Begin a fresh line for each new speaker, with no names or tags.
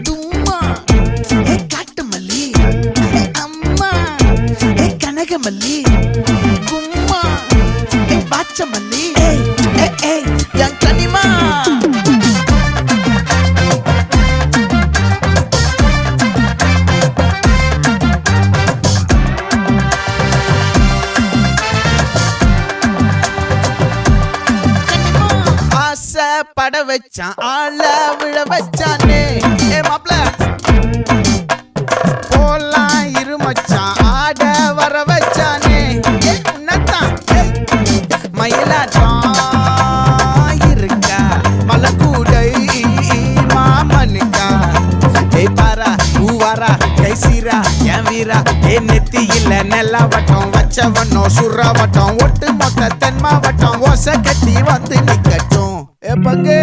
தும்மா காட்டு மல்லி அம்மா கனகமல்லி கும்மா பாச்ச மல்லி என் கனிமா பட வச்சான் ஆள விழ வச்சானே மாப்ள போலாம் இருமச்சான் ஆட வர வச்சானே உன்னத்தான் மயிலாட்டம் இருக்கா மலக்கூடை மாமனுக்கா பாரா பூவாரா கைசீரா என் வீரா நெத்தி இல்ல நெல்லா வட்டம் வச்ச வண்ணம் சுறா வட்டம் ஒட்டு மொத்த தென் மாவட்டம் ஓசை கட்டி வந்து நிக்கட்டும் பங்கே